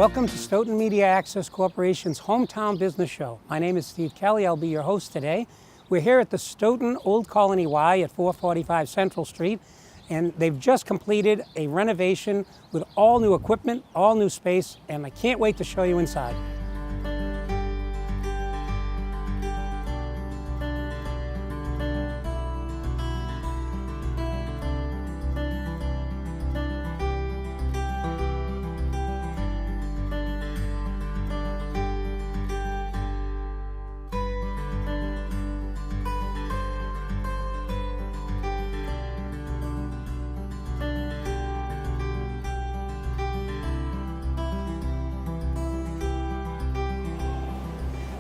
Welcome to Stoughton Media Access Corporation's Hometown Business Show. My name is Steve Kelly. I'll be your host today. We're here at the Stoughton Old Colony Y at 445 Central Street, and they've just completed a renovation with all new equipment, all new space, and I can't wait to show you inside.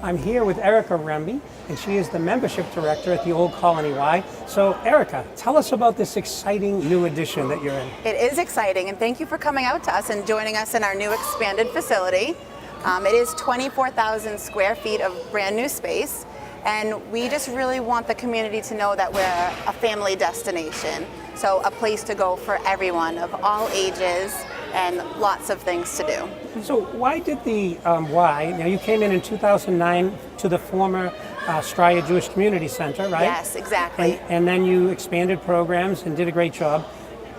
I'm here with Erica Remby, and she is the membership director at the Old Colony Y. So Erica, tell us about this exciting new addition that you're in. It is exciting, and thank you for coming out to us and joining us in our new expanded facility. It is 24,000 square feet of brand new space, and we just really want the community to know that we're a family destination. So a place to go for everyone of all ages and lots of things to do. So why did the Y, now you came in 2009 to the former Stryer Jewish Community Center, right? Yes, exactly. And then you expanded programs and did a great job.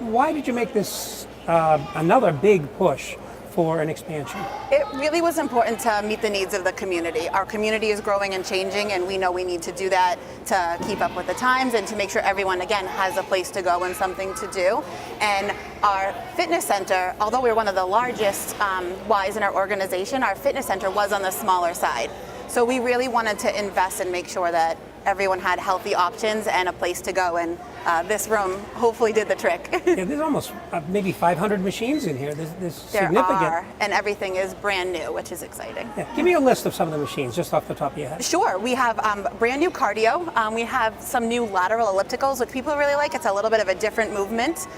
Why did you make this another big push for an expansion? It really was important to meet the needs of the community. Our community is growing and changing, and we know we need to do that to keep up with the times and to make sure everyone, again, has a place to go and something to do. And our fitness center, although we're one of the largest Ys in our organization, our fitness center was on the smaller side. So we really wanted to invest and make sure that everyone had healthy options and a place to go, and this room hopefully did the trick. Yeah, there's almost maybe 500 machines in here. There's There significant. are, and everything is brand new, which is exciting. Yeah. Give me a list of some of the machines, just off the top of your head. Sure, we have brand new cardio. We have some new lateral ellipticals, which people really like. It's a little bit of a different movement.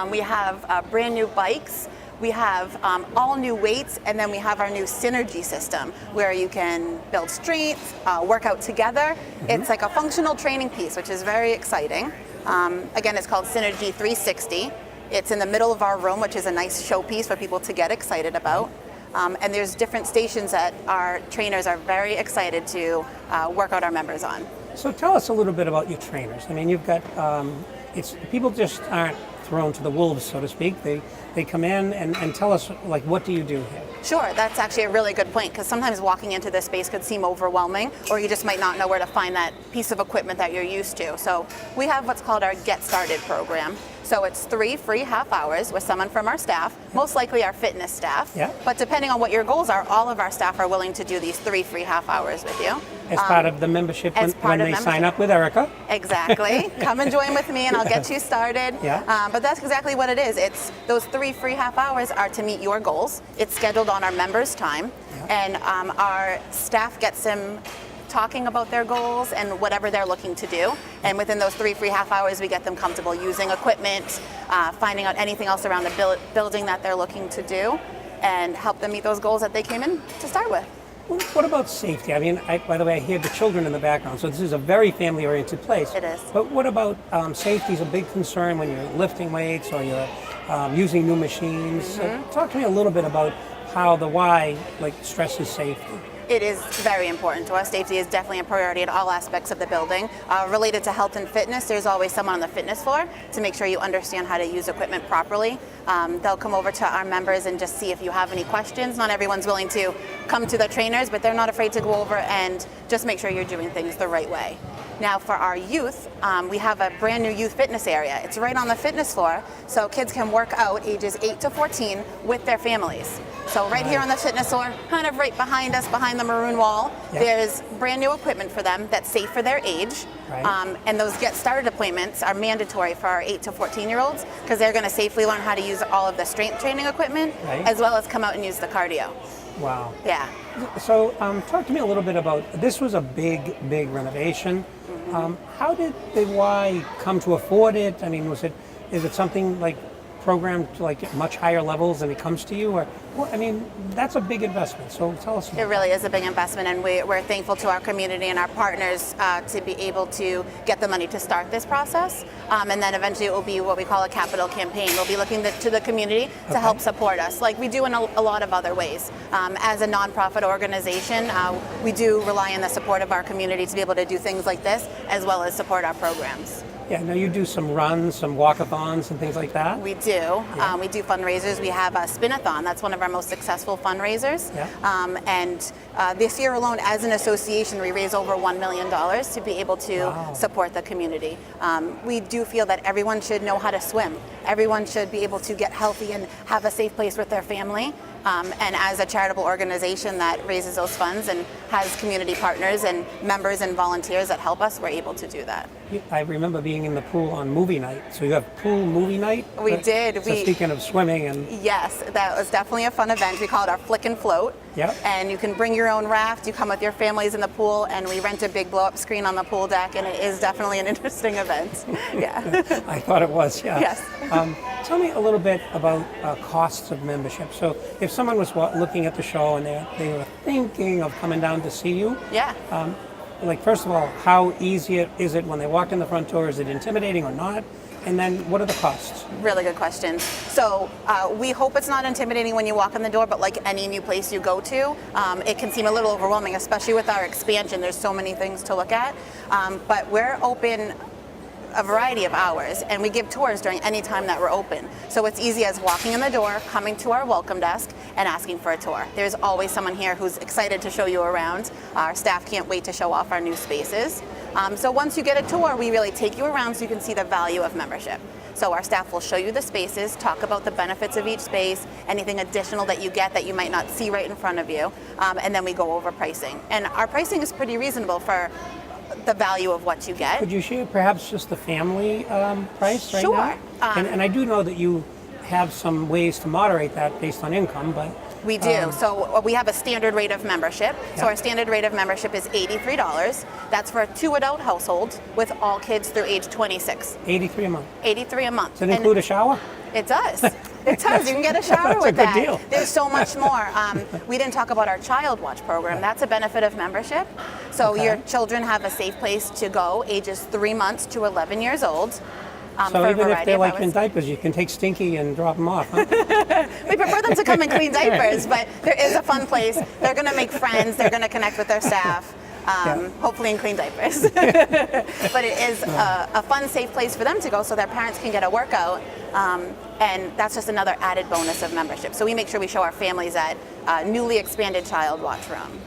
We have brand new bikes. We have all new weights, and then we have our new synergy system where you can build strength, work out together. It's like a functional training piece, which is very exciting. Again, it's called Synergy 360. It's in the middle of our room, which is a nice showpiece for people to get excited about. And there's different stations that our trainers are very excited to work out our members on. So tell us a little bit about your trainers. I mean, you've got, people just aren't thrown to the wolves, so to speak. They come in and tell us, like, what do you do here? Sure, that's actually a really good point, because sometimes walking into this space could seem overwhelming, or you just might not know where to find that piece of equipment that you're used to. So we have what's called our Get Started program. So it's 3 free half hours with someone from our staff, most likely our fitness staff. Yeah. But depending on what your goals are, all of our staff are willing to do these 3 free half hours with you. As part of the membership when they sign up with Erica? Exactly. Come and join with me and I'll get you started. Yeah. But that's exactly what it is. It's those 3 free half hours are to meet your goals. It's scheduled on our members' time. Yeah. And our staff gets them talking about their goals and whatever they're looking to do. And within those 3 free half hours, we get them comfortable using equipment, finding out anything else around the building that they're looking to do, and help them meet those goals that they came in to start with. What about safety? I mean, by the way, I hear the children in the background, so this is a very family-oriented place. It is. But what about safety is a big concern when you're lifting weights or you're using new machines. So talk to me a little bit about how the Y stresses safety. It is very important to us. Safety is definitely a priority at all aspects of the building. Related to health and fitness, there's always someone on the fitness floor to make sure you understand how to use equipment properly. They'll come over to our members and just see if you have any questions. Not everyone's willing to come to the trainers, but they're not afraid to go over and just make sure you're doing things the right way. Now for our youth, we have a brand new youth fitness area. It's right on the fitness floor, so kids can work out ages 8 to 14 with their families. So right here on the fitness floor, kind of right behind us, behind the maroon wall, there's brand new equipment for them that's safe for their age. Right. And those Get Started appointments are mandatory for our 8 to 14-year-olds because they're going to safely learn how to use all of the strength training equipment, as well as come out and use the cardio. Wow. Yeah. So talk to me a little bit about, this was a big renovation. How did the Y come to afford it? I mean, is it something like program to like at much higher levels and it comes to you? Or, well, I mean, that's a big investment. So tell us more. It really is a big investment, and we're thankful to our community and our partners to be able to get the money to start this process. And then eventually it will be what we call a capital campaign. We'll be looking to the community to help support us, like we do in a lot of other ways. As a nonprofit organization, we do rely on the support of our community to be able to do things like this, as well as support our programs. Yeah, now you do some runs, some walkathons and things like that? We do. Yeah. We do fundraisers. We have a spin-a-thon. That's one of our most successful fundraisers. Yeah. And this year alone, as an association, we raised over $1 million to be able to support the community. We do feel that everyone should know how to swim. Everyone should be able to get healthy and have a safe place with their family. And as a charitable organization that raises those funds and has community partners and members and volunteers that help us, we're able to do that. I remember being in the pool on movie night. So you have pool movie night? We did. So speaking of swimming and... Yes, that was definitely a fun event. We call it our Flick and Float. Yep. And you can bring your own raft, you come with your families in the pool, and we rent a big blow-up screen on the pool deck, and it is definitely an interesting event. Yeah. I thought it was, yeah. Yes. Tell me a little bit about costs of membership. So if someone was looking at the show and they were thinking of coming down to see you, yeah. Like first of all, how easy is it when they walk in the front door? Is it intimidating or not? And then what are the costs? Really good question. So we hope it's not intimidating when you walk in the door, but like any new place you go to, it can seem a little overwhelming, especially with our expansion. There's so many things to look at. But we're open a variety of hours, and we give tours during any time that we're open. So it's easy as walking in the door, coming to our welcome desk, and asking for a tour. There's always someone here who's excited to show you around. Our staff can't wait to show off our new spaces. So once you get a tour, we really take you around so you can see the value of membership. So our staff will show you the spaces, talk about the benefits of each space, anything additional that you get that you might not see right in front of you, and then we go over pricing. And our pricing is pretty reasonable for the value of what you get. Could you share perhaps just the family price right sure. now? And I do know that you have some ways to moderate that based on income, but... We do. So we have a standard rate of membership. Yeah. So our standard rate of membership is $83. That's for a 2-adult household with all kids through age 26. $83 a month? $83 a month. Does it include a shower? It does. It does. You can get a shower with that. That's a good deal. There's so much more. We didn't talk about our Child Watch program. That's a benefit of membership. So your children have a safe place to go, ages 3 months to 11 years old. So even if they're like in diapers, you can take Stinky and drop them off, huh? We prefer them to come in clean diapers, but there is a fun place. They're going to make friends. They're going to connect with their staff. Hopefully in clean diapers. But it is a fun, safe place for them to go so their parents can get a workout. And that's just another added bonus of membership. So we make sure we show our families that newly expanded Child Watch Room.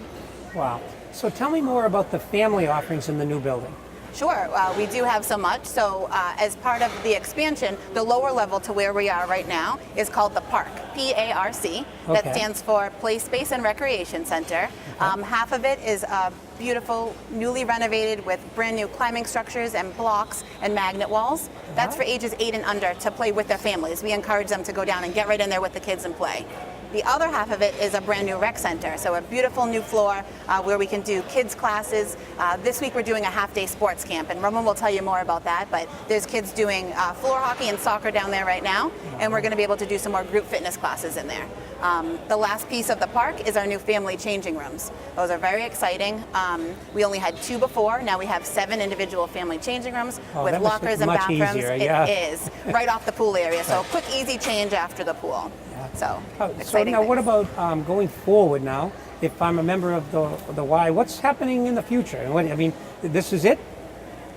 Wow. So tell me more about the family offerings in the new building. Sure, we do have so much. So as part of the expansion, the lower level to where we are right now is called the Park, P-A-R-C. That stands for Play Space and Recreation Center. Half of it is beautiful, newly renovated with brand new climbing structures and blocks and magnet walls. That's for ages 8 and under to play with their families. We encourage them to go down and get right in there with the kids and play. The other half of it is a brand new rec center, so a beautiful new floor where we can do kids classes. This week we're doing a half-day sports camp, and Roman will tell you more about that, but there's kids doing floor hockey and soccer down there right now, and we're going to be able to do some more group fitness classes in there. The last piece of the park is our new family changing rooms. Those are very exciting. We only had 2 before, now we have 7 individual family changing rooms with lockers and bathrooms. Easier, It is, right off the pool area, so quick, easy change after the pool. So now what about going forward now? If I'm a member of the Y, what's happening in the future? And I mean, this is it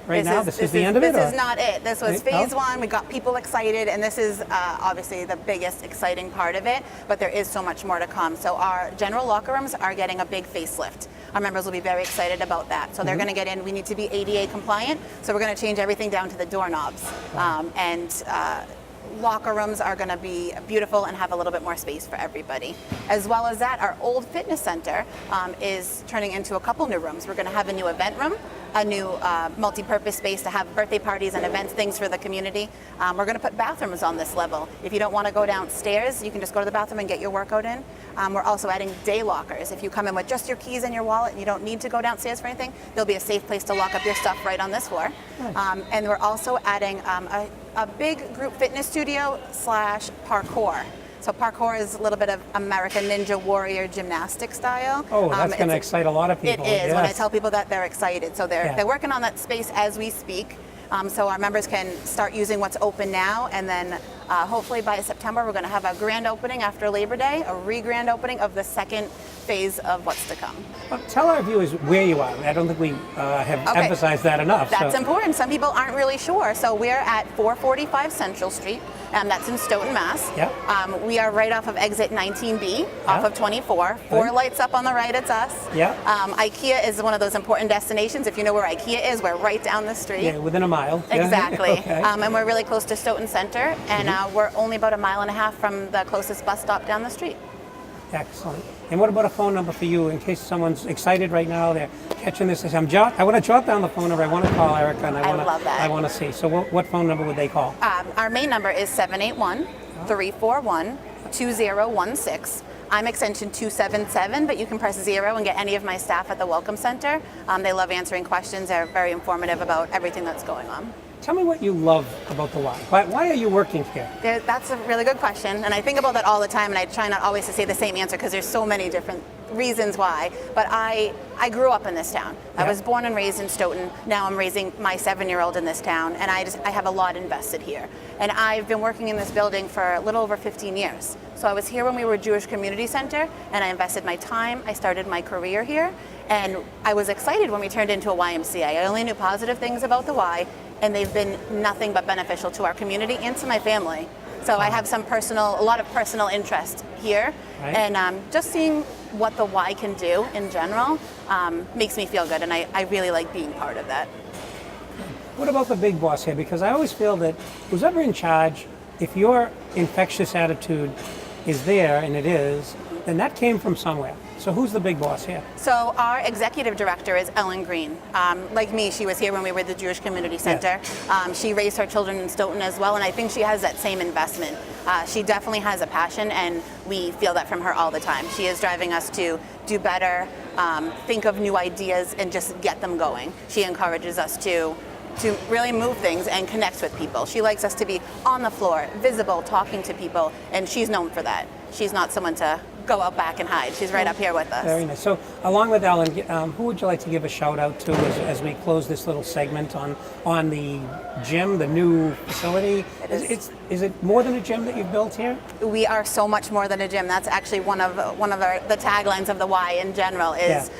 right now? This is the end of it? This is not it. This was phase 1. We got people excited, and this is obviously the biggest exciting part of it, but there is so much more to come. So our general locker rooms are getting a big facelift. Our members will be very excited about that. So they're going to get in. We need to be ADA compliant, so we're going to change everything down to the doorknobs. Locker rooms are going to be beautiful and have a little bit more space for everybody. As well as that, our old fitness center is turning into a couple new rooms. We're going to have a new event room, a new multi-purpose space to have birthday parties and events, things for the community. We're going to put bathrooms on this level. If you don't want to go downstairs, you can just go to the bathroom and get your workout in. We're also adding day lockers. If you come in with just your keys and your wallet and you don't need to go downstairs for anything, there'll be a safe place to lock up your stuff right on this floor. Nice. And we're also adding a big group fitness studio / parkour. So parkour is a little bit of American Ninja Warrior gymnastic style. Oh, that's going to excite a lot of people. It is. Yes. When I tell people that, they're excited. So they're working on that space as we speak. So our members can start using what's open now, and then hopefully by September we're going to have a grand opening after Labor Day, a re-grand opening of the second phase of what's to come. Well, tell our viewers where you are. I don't think we have emphasized that enough. That's important. Some people aren't really sure. So we're at 445 Central Street, and that's in Stoughton, Mass. Yep. We are right off of exit 19B, off of 24. Four lights up on the right, it's us. Yeah. IKEA is one of those important destinations. If you know where IKEA is, we're right down the street. Yeah, within a mile. Exactly. Okay. And we're really close to Stoughton Center, and we're only about 1.5 miles from the closest bus stop down the street. Excellent. And what about a phone number for you in case someone's excited right now, they're catching this? I want to jot down the phone number. I want to call Erica, and I love that. I want to see. So what phone number would they call? Our main number is 781-341-2016. I'm extension 277, but you can press 0 and get any of my staff at the Welcome Center. They love answering questions. They're very informative about everything that's going on. Tell me what you love about the Y. Why are you working here? That's a really good question, and I think about that all the time, and I try not always to say the same answer because there's so many different reasons why. But I grew up in this town. I was born and raised in Stoughton. Now I'm raising my 7-year-old in this town, and I have a lot invested here. And I've been working in this building for a little over 15 years. So I was here when we were a Jewish Community Center, and I invested my time. I started my career here, and I was excited when we turned into a YMCA. I only knew positive things about the Y, and they've been nothing but beneficial to our community and to my family. So I have a lot of personal interest here, and just seeing what the Y can do in general makes me feel good, and I really like being part of that. What about the big boss here? Because I always feel that who's ever in charge, if your infectious attitude is there, and it is, then that came from somewhere. So who's the big boss here? So our executive director is Ellen Green. Like me, she was here when we were at the Jewish Community Center. She raised her children in Stoughton as well, and I think she has that same investment. She definitely has a passion, and we feel that from her all the time. She is driving us to do better, think of new ideas, and just get them going. She encourages us to really move things and connect with people. She likes us to be on the floor, visible, talking to people, and she's known for that. She's not someone to go out back and hide. She's right up here with us. Very nice. So along with Ellen, who would you like to give a shout out to as we close this little segment on the gym, the new facility? Is it more than a gym that you've built here? We are so much more than a gym. That's actually one of the taglines of the Y in general is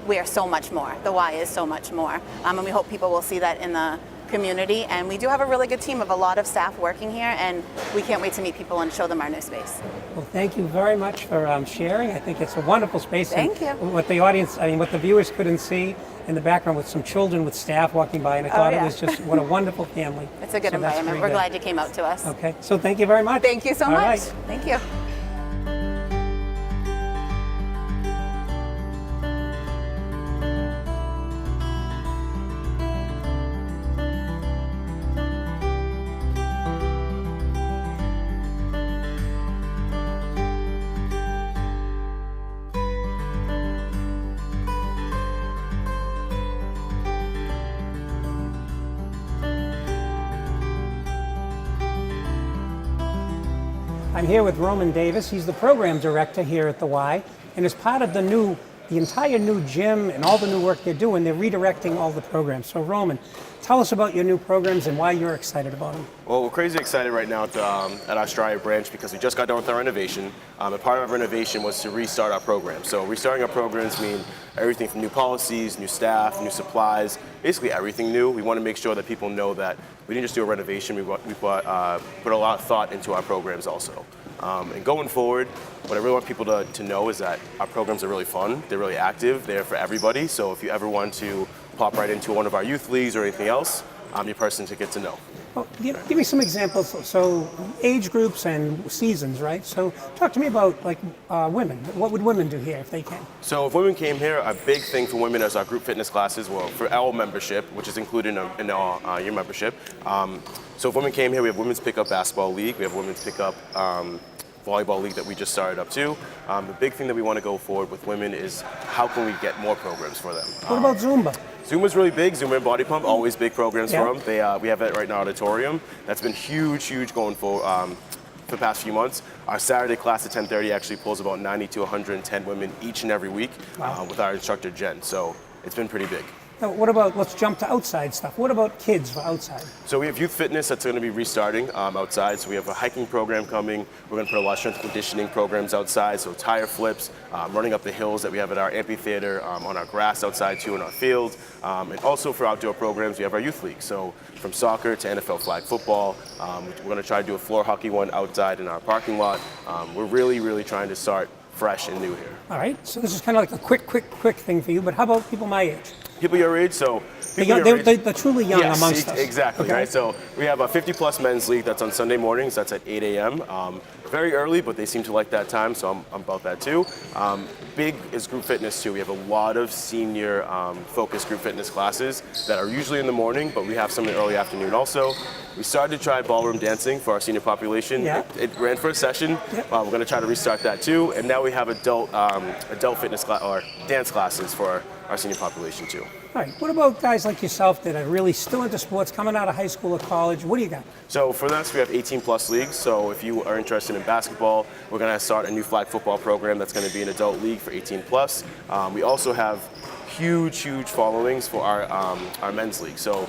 we are so much more. The Y is so much more. And we hope people will see that in the community, and we do have a really good team of a lot of staff working here, and we can't wait to meet people and show them our new space. Well, thank you very much for sharing. I think it's a wonderful space. Thank you. What the audience, what the viewers couldn't see in the background with some children with staff walking by, and I thought it was just what a wonderful family. It's a good environment. We're glad you came out to us. Okay, so thank you very much. Thank you so much. Right. Thank you. I'm here with Roman Davis. He's the program director here at the Y, and as part of the entire new gym and all the new work they're doing, they're redirecting all the programs. So Roman, tell us about your new programs and why you're excited about them. Well, we're crazy excited right now at our Stride branch because we just got done with our renovation. And part of our renovation was to restart our program. So restarting our programs mean everything from new policies, new staff, new supplies, basically everything new. We want to make sure that people know that we didn't just do a renovation, we put a lot of thought into our programs also. And going forward, what I really want people to know is that our programs are really fun, they're really active, they're for everybody. So if you ever want to pop right into one of our youth leagues or anything else, I'm your person to get to know. Well, give me some examples. So age groups and seasons, right? So talk to me about like women. What would women do here if they came? So if women came here, a big thing for women is our group fitness classes. Well, for our membership, which is included in your membership. So if women came here, we have women's pickup basketball league. We have women's pickup volleyball league that we just started up too. The big thing that we want to go forward with women is how can we get more programs for them. What about Zumba? Zumba's really big. Zumba and Body Pump, always big programs Yeah. for them. We have that right in our auditorium. That's been huge going for the past few months. Our Saturday class at 10:30 actually pulls about 90 to 110 women each and every week with our instructor Jen. So it's been pretty big. Now, what about, let's jump to outside stuff. What about kids for outside? So we have youth fitness that's going to be restarting outside. So we have a hiking program coming. We're going to put a lot of strength and conditioning programs outside. So tire flips, running up the hills that we have at our amphitheater, on our grass outside too, in our field. And also for outdoor programs, we have our youth league. So from soccer to NFL flag football. We're going to try to do a floor hockey one outside in our parking lot. We're really trying to start fresh and new here. All right, so this is kind of like a quick thing for you, but how about people my age? People your age, so They're truly young yes, amongst us. Exactly, Okay. right? So we have a 50-plus men's league that's on Sunday mornings. That's at 8 a.m. Very early, but they seem to like that time, so I'm about that too. Big is group fitness too. We have a lot of senior focused group fitness classes that are usually in the morning, but we have some in the early afternoon also. We started to try ballroom dancing for our senior population. Yeah. It ran for a session. Yep. We're going to try to restart that too. And now we have adult fitness or dance classes for our senior population too. All right, what about guys like yourself that are really still into sports, coming out of high school or college? What do you got? So for us, we have 18-plus leagues. So if you are interested in basketball, we're going to start a new flag football program that's going to be an adult league for 18-plus. We also have huge followings for our men's league. So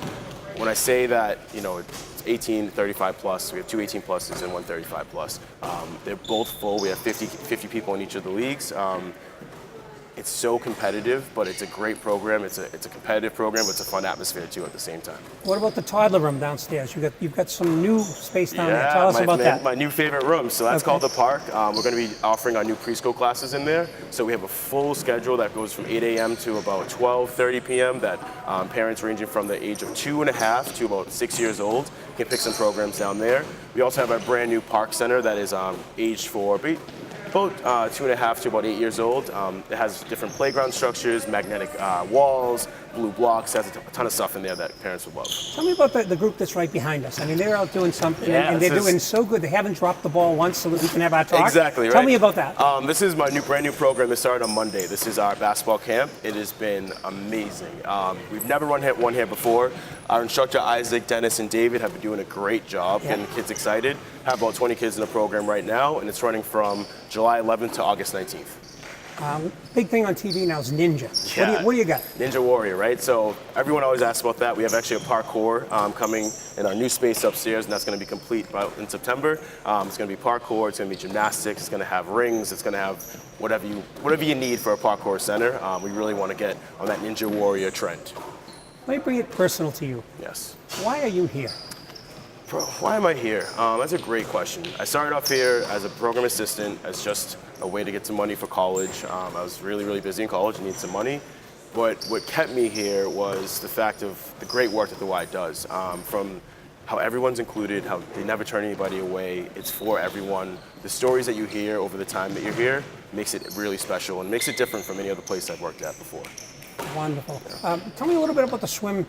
when I say that, it's 18, 35-plus, we have two 18-pluses and one 35-plus. They're both full. We have 50 people in each of the leagues. It's so competitive, but it's a great program. It's a competitive program, but it's a fun atmosphere too at the same time. What about the Toddler Room downstairs? You've got some new space down there. Yeah, Tell us about that. My new favorite room. So that's Okay. called the Park. We're going to be offering our new preschool classes in there. So we have a full schedule that goes from 8 a.m. to about 12:30 p.m. that parents ranging from the age of 2.5 to about 6 years old can pick some programs down there. We also have a brand new Park Center that is aged for about 2.5 to about 8 years old. It has different playground structures, magnetic walls, blue blocks. It has a ton of stuff in there that parents would love. Tell me about the group that's right behind us. I mean, they're out doing something, Yeah, and they're this is- doing so good. They haven't dropped the ball once so that we can have our talk. Exactly, right. Tell me about that. This is my brand new program that started on Monday. This is our basketball camp. It has been amazing. We've never run one here before. Our instructor Isaac, Dennis, and David have been doing a great job getting kids excited. Have about 20 kids in the program right now, and it's running from July 11th to August 19th. Big thing on TV now is Ninja. Yeah. What do you got? Ninja Warrior, right? So everyone always asks about that. We have actually a parkour coming in our new space upstairs, and that's going to be complete in September. It's going to be parkour. It's going to be gymnastics. It's going to have rings. It's going to have whatever you need for a parkour center. We really want to get on that Ninja Warrior trend. Let me bring it personal to you. Yes. Why are you here? Bro, why am I here? That's a great question. I started off here as a program assistant, as just a way to get some money for college. I was really busy in college and needed some money. But what kept me here was the fact of the great work that the Y does. From how everyone's included, how they never turn anybody away. It's for everyone. The stories that you hear over the time that you're here makes it really special and makes it different from any other place I've worked at before. Wonderful. Tell me a little bit about the swim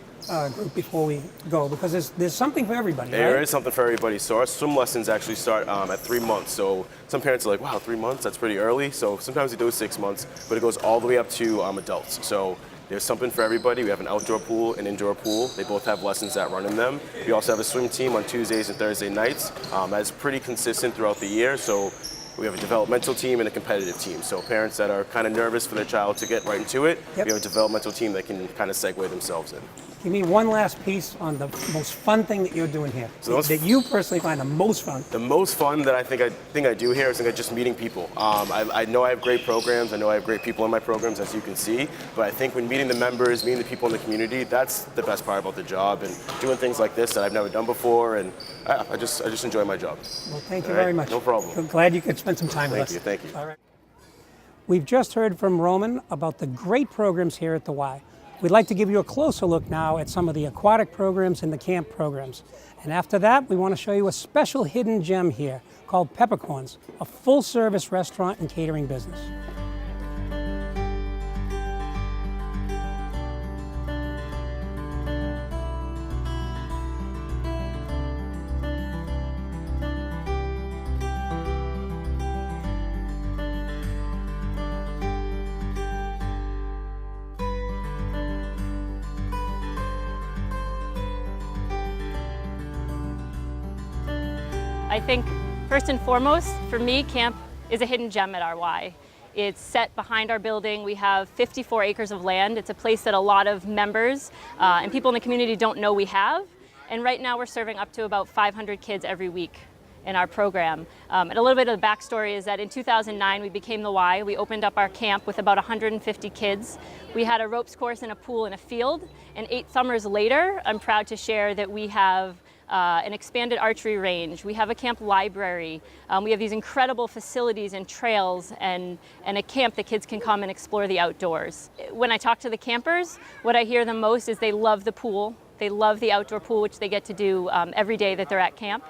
group before we go, because there's something for everybody, There right? is something for everybody. So our swim lessons actually start at 3 months. So some parents are like, wow, 3 months? That's pretty early. So sometimes we do 6 months, but it goes all the way up to adults. So there's something for everybody. We have an outdoor pool, an indoor pool. They both have lessons that run in them. We also have a swim team on Tuesdays and Thursday nights. That's pretty consistent throughout the year. So we have a developmental team and a competitive team. So parents that are kind of nervous for their child to get right into it, Yep. we have a developmental team that can kind of segue themselves in. Give me one last piece on the most fun thing that you're doing here, that you personally find the most fun. The most fun that I think I do here is just meeting people. I know I have great programs. I know I have great people in my programs, as you can see. But I think when meeting the members, meeting the people in the community, that's the best part about the job. And doing things like this that I've never done before, and I just enjoy my job. Well, thank you All right, very much. no problem. I'm glad you could spend some time with us. Thank you. All right. We've just heard from Roman about the great programs here at the Y. We'd like to give you a closer look now at some of the aquatic programs and the camp programs. And after that, we want to show you a special hidden gem here called Peppercorns, a full-service restaurant and catering business. I think first and foremost, for me, camp is a hidden gem at our Y. It's set behind our building. We have 54 acres of land. It's a place that a lot of members and people in the community don't know we have. And right now we're serving up to about 500 kids every week in our program. And a little bit of the backstory is that in 2009 we became the Y. We opened up our camp with about 150 kids. We had a ropes course and a pool and a field. And 8 summers later, I'm proud to share that we have an expanded archery range. We have a camp library. We have these incredible facilities and trails and a camp that kids can come and explore the outdoors. When I talk to the campers, what I hear the most is they love the pool. They love the outdoor pool, which they get to do every day that they're at camp.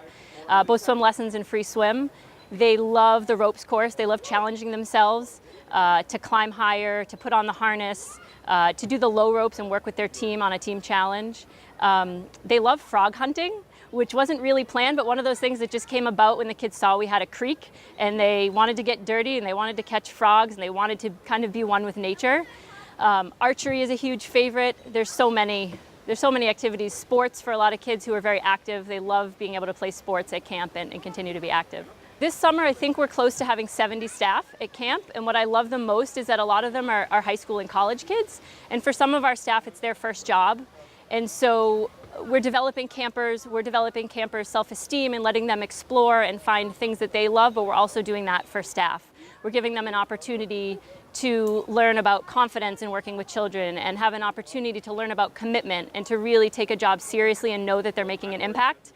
Both swim lessons and free swim. They love the ropes course. They love challenging themselves to climb higher, to put on the harness, to do the low ropes and work with their team on a team challenge. They love frog hunting, which wasn't really planned, but one of those things that just came about when the kids saw we had a creek and they wanted to get dirty and they wanted to catch frogs and they wanted to kind of be one with nature. Archery is a huge favorite. There's so many activities. Sports for a lot of kids who are very active. They love being able to play sports at camp and continue to be active. This summer, I think we're close to having 70 staff at camp, and what I love the most is that a lot of them are high school and college kids, and for some of our staff, it's their first job. And so we're developing campers' self-esteem and letting them explore and find things that they love, but we're also doing that for staff. We're giving them an opportunity to learn about confidence in working with children and have an opportunity to learn about commitment and to really take a job seriously and know that they're making an impact.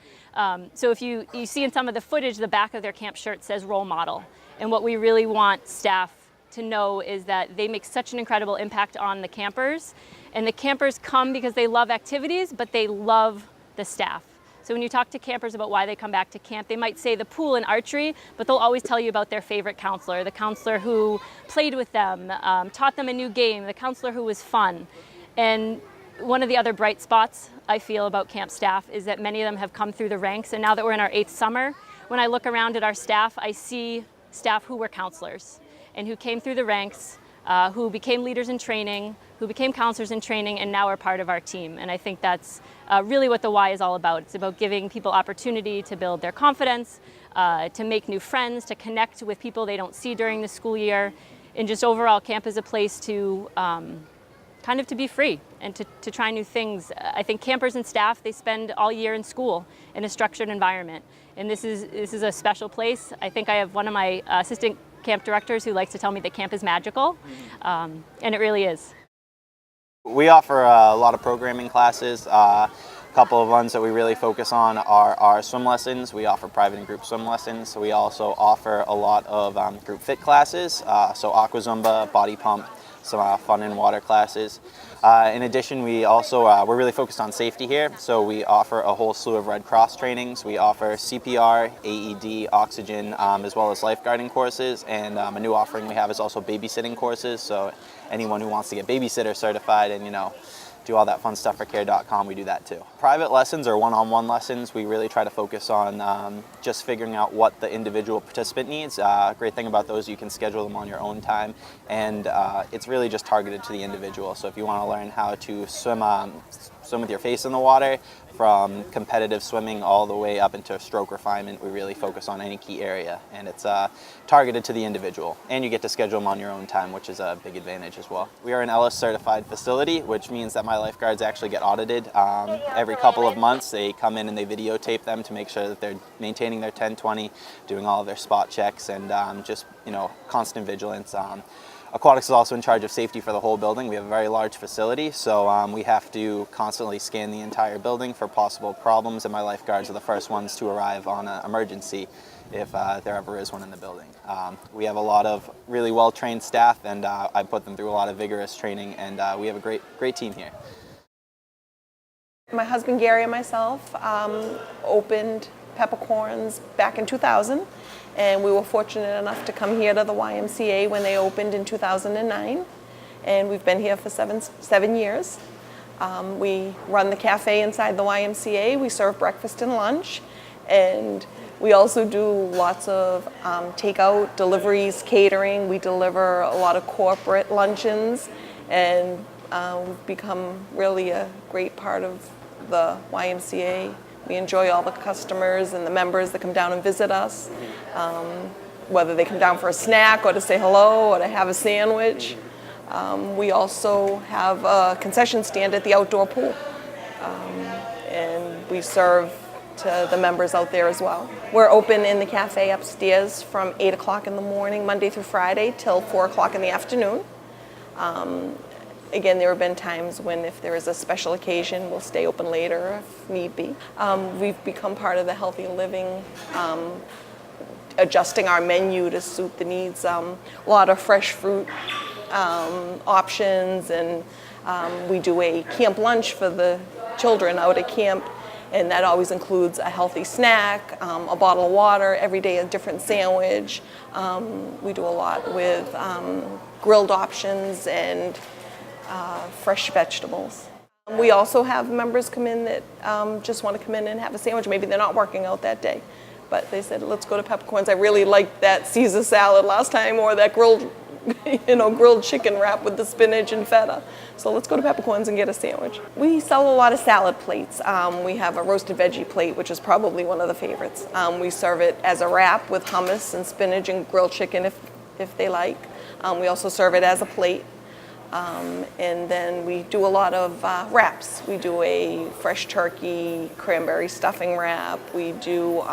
So if you see in some of the footage, the back of their camp shirt says role model. And what we really want staff to know is that they make such an incredible impact on the campers. And the campers come because they love activities, but they love the staff. So when you talk to campers about why they come back to camp, they might say the pool and archery, but they'll always tell you about their favorite counselor, the counselor who played with them, taught them a new game, the counselor who was fun. And one of the other bright spots I feel about camp staff is that many of them have come through the ranks, and now that we're in our 8th summer, when I look around at our staff, I see staff who were counselors and who came through the ranks, who became leaders in training, who became counselors in training, and now are part of our team. And I think that's really what the Y is all about. It's about giving people opportunity to build their confidence, to make new friends, to connect with people they don't see during the school year, and just overall camp is a place to kind of to be free and to try new things. I think campers and staff, they spend all year in school in a structured environment. And this is a special place. I think I have one of my assistant camp directors who likes to tell me that camp is magical, and it really is. We offer a lot of programming classes. A couple of ones that we really focus on are our swim lessons. We offer private and group swim lessons. We also offer a lot of group fit classes, so aqua zumba, body pump, some fun in water classes. In addition, we're really focused on safety here, so we offer a whole slew of Red Cross trainings. We offer CPR, AED, oxygen, as well as lifeguarding courses, and a new offering we have is also babysitting courses, so anyone who wants to get babysitter certified and do all that fun stuff for care.com, we do that too. Private lessons or one-on-one lessons, we really try to focus on just figuring out what the individual participant needs. Great thing about those, you can schedule them on your own time, and it's really just targeted to the individual. So if you want to learn how to swim with your face in the water, from competitive swimming all the way up into stroke refinement, we really focus on any key area, and it's targeted to the individual. And you get to schedule them on your own time, which is a big advantage as well. We are an Ellis certified facility, which means that my lifeguards actually get audited every couple of months. They come in and they videotape them to make sure that they're maintaining their 10-20, doing all of their spot checks, and just constant vigilance. Aquatics is also in charge of safety for the whole building. We have a very large facility, so we have to constantly scan the entire building for possible problems, and my lifeguards are the first ones to arrive on an emergency if there ever is one in the building. We have a lot of really well-trained staff, and I put them through a lot of vigorous training, and we have a great team here. My husband Gary and myself opened Peppercorns back in 2000, and we were fortunate enough to come here to the YMCA when they opened in 2009, and we've been here for seven years. We run the cafe inside the YMCA. We serve breakfast and lunch, and we also do lots of takeout, deliveries, catering. We deliver a lot of corporate luncheons, and we've become really a great part of the YMCA. We enjoy all the customers and the members that come down and visit us, whether they come down for a snack or to say hello or to have a sandwich. We also have a concession stand at the outdoor pool, and we serve to the members out there as well. We're open in the cafe upstairs from 8 o'clock in the morning, Monday through Friday, till 4 o'clock in the afternoon. Again, there have been times when if there is a special occasion, we'll stay open later if need be. We've become part of the healthy living, adjusting our menu to suit the needs. A lot of fresh fruit options, and we do a camp lunch for the children out at camp, and that always includes a healthy snack, a bottle of water, every day a different sandwich. We do a lot with grilled options and fresh vegetables. We also have members come in that just want to come in and have a sandwich. Maybe they're not working out that day, but they said, let's go to Peppercorns. I really liked that Caesar salad last time, or that grilled chicken wrap with the spinach and feta. So let's go to Peppercorns and get a sandwich. We sell a lot of salad plates. We have a roasted veggie plate, which is probably one of the favorites. We serve it as a wrap with hummus and spinach and grilled chicken if they like. We also serve it as a plate. And then we do a lot of wraps. We do a fresh turkey cranberry stuffing wrap. We do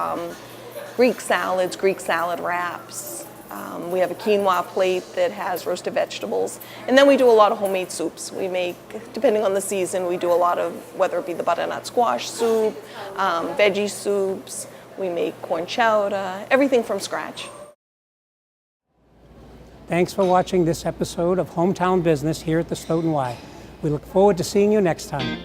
Greek salads, Greek salad wraps. We have a quinoa plate that has roasted vegetables. And then we do a lot of homemade soups. We make, depending on the season, we do a lot of, whether it be the butternut squash soup, veggie soups. We make corn chowder, everything from scratch. Thanks for watching this episode of Hometown Business here at the Stoughton Y. We look forward to seeing you next time.